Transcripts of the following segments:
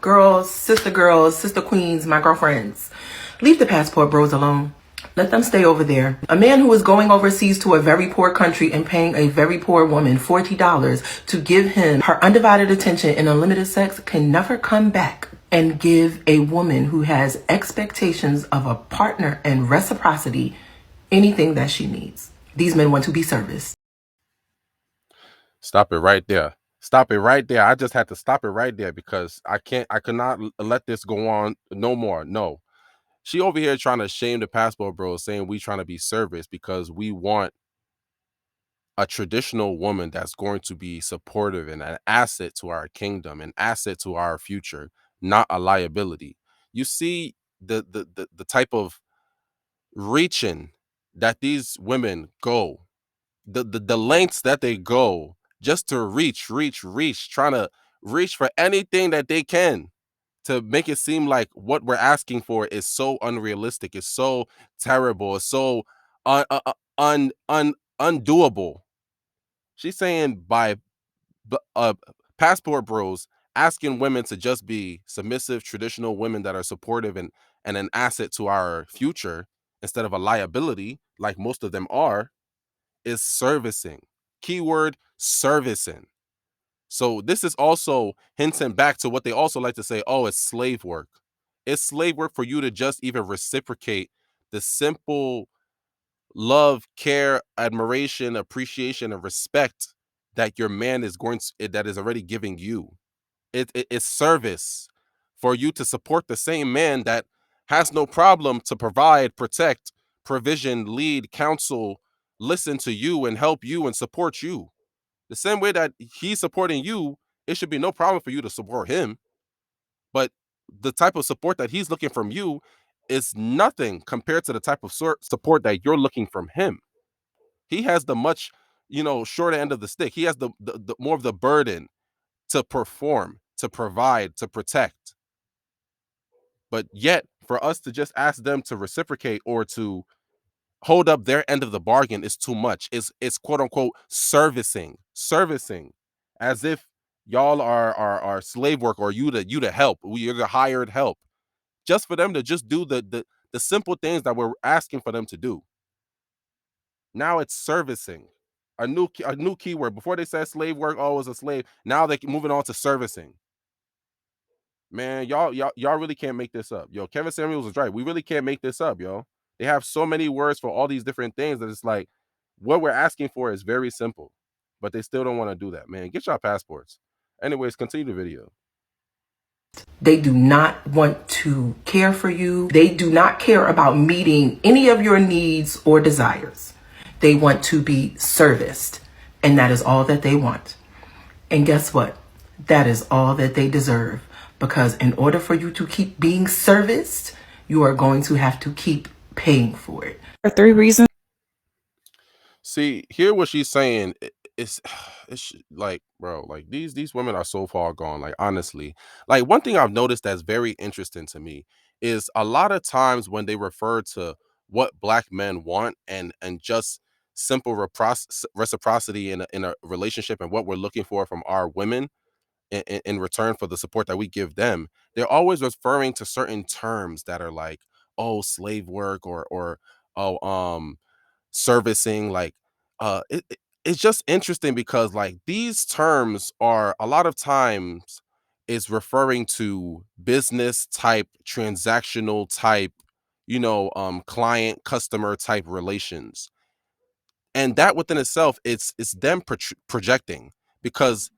Girls, sister queens, my girlfriends, leave the passport bros alone. Let them stay over there. A man who is going overseas to a very poor country and paying a very poor woman $40 to give him her undivided attention and unlimited sex can never come back and give a woman who has expectations of a partner and reciprocity anything that she needs. These men want to be serviced. Stop it right there. Stop it right there. I just had to stop it right there because I could not let this go on no more. No. She over here trying to shame the passport bros, saying we trying to be service because we want a traditional woman that's going to be supportive and an asset to our kingdom, an asset to our future, not a liability. You see the type of reaching that these women go, the lengths that they go just to reach, trying to reach for anything that they can to make it seem like what we're asking for is so unrealistic, it's so terrible, it's so undoable. She's saying by passport bros asking women to just be submissive, traditional women that are supportive and an asset to our future instead of a liability, like most of them are, is servicing. Keyword servicing. So this is also hinting back to what they also like to say, oh, it's slave work. It's slave work for you to just even reciprocate the simple love, care, admiration, appreciation, and respect that your man is that is already giving you. It's service for you to support the same man that has no problem to provide, protect, provision, lead, counsel, listen to you and help you and support you. The same way that he's supporting you, it should be no problem for you to support him. But the type of support that he's looking from you is nothing compared to the type of support that you're looking from him. He has the much, shorter end of the stick. He has the more of the burden to perform, to provide, to protect. But yet, for us to just ask them to reciprocate or to hold up their end of the bargain is too much. It's quote unquote servicing, as if y'all are slave work or you to help. You're the hired help, just for them to just do the simple things that we're asking for them to do. Now it's servicing. A new keyword. Before they said slave work, oh, it was a slave. Now they're moving on to servicing. Man, y'all really can't make this up. Yo, Kevin Samuels was right. We really can't make this up, yo. They have so many words for all these different things that it's like what we're asking for is very simple, but they still don't want to do that, man. Get your passports. Anyways, continue the video. They do not want to care for you. They do not care about meeting any of your needs or desires. They want to be serviced, and that is all that they want. And guess what? That is all that they deserve, because in order for you to keep being serviced, you are going to have to keep paying for it. For 3 reasons. See, hear what she's saying. It's like, bro, like these women are so far gone. Like, honestly, like one thing I've noticed that's very interesting to me is a lot of times when they refer to what black men want and just simple reciprocity in a relationship and what we're looking for from our women in return for the support that we give them, they're always referring to certain terms that are like, oh, slave work or oh, servicing. Like it's just interesting because like these terms are a lot of times is referring to business type, transactional type, client customer type relations, and that within itself it's them projecting, because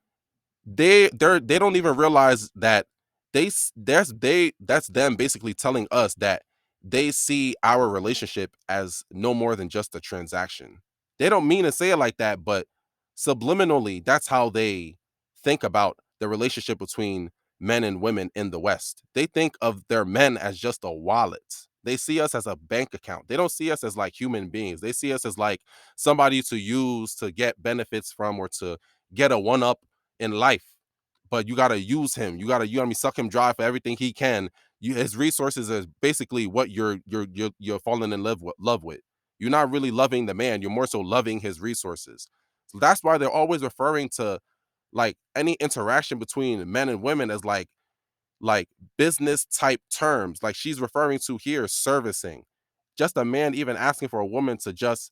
they don't even realize that that's them basically telling us that they see our relationship as no more than just a transaction. They don't mean to say it like that, but subliminally that's how they think about the relationship between men and women in the West. They think of their men as just a wallet. They see us as a bank account. They don't see us as like human beings. They see us as like somebody to use to get benefits from or to get a one up in life. But you gotta use him. You gotta suck him dry for everything he can. His resources is basically what you're falling in love with. You're not really loving the man. You're more so loving his resources. So that's why they're always referring to like any interaction between men and women as like like business type terms. Like she's referring to here servicing. Just a man even asking for a woman to just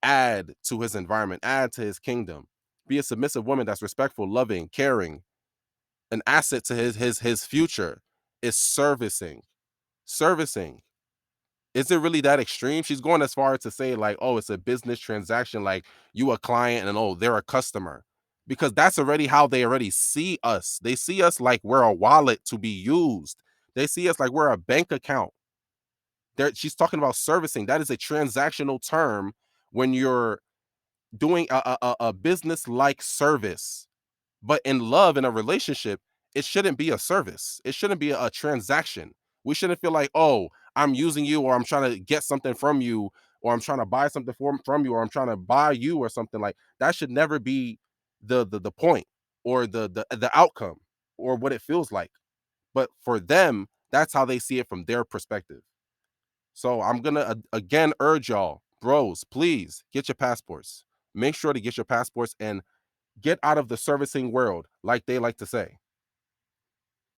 add to his environment, add to his kingdom, be a submissive woman that's respectful, loving, caring, an asset to his future is servicing. Servicing. Is it really that extreme? She's going as far as to say, like, oh, it's a business transaction, like you a client and oh, they're a customer. Because that's already how they already see us. They see us like we're a wallet to be used. They see us like we're a bank account. She's talking about servicing. That is a transactional term when you're doing a business like service. But in love, in a relationship, it shouldn't be a service. It shouldn't be a transaction. We shouldn't feel like, oh, I'm using you, or I'm trying to get something from you, or I'm trying to buy something from you, or I'm trying to buy you or something. Like that should never be the point or the outcome or what it feels like. But for them, that's how they see it from their perspective. So I'm gonna again urge y'all, bros, please get your passports. Make sure to get your passports and get out of the servicing world, like they like to say.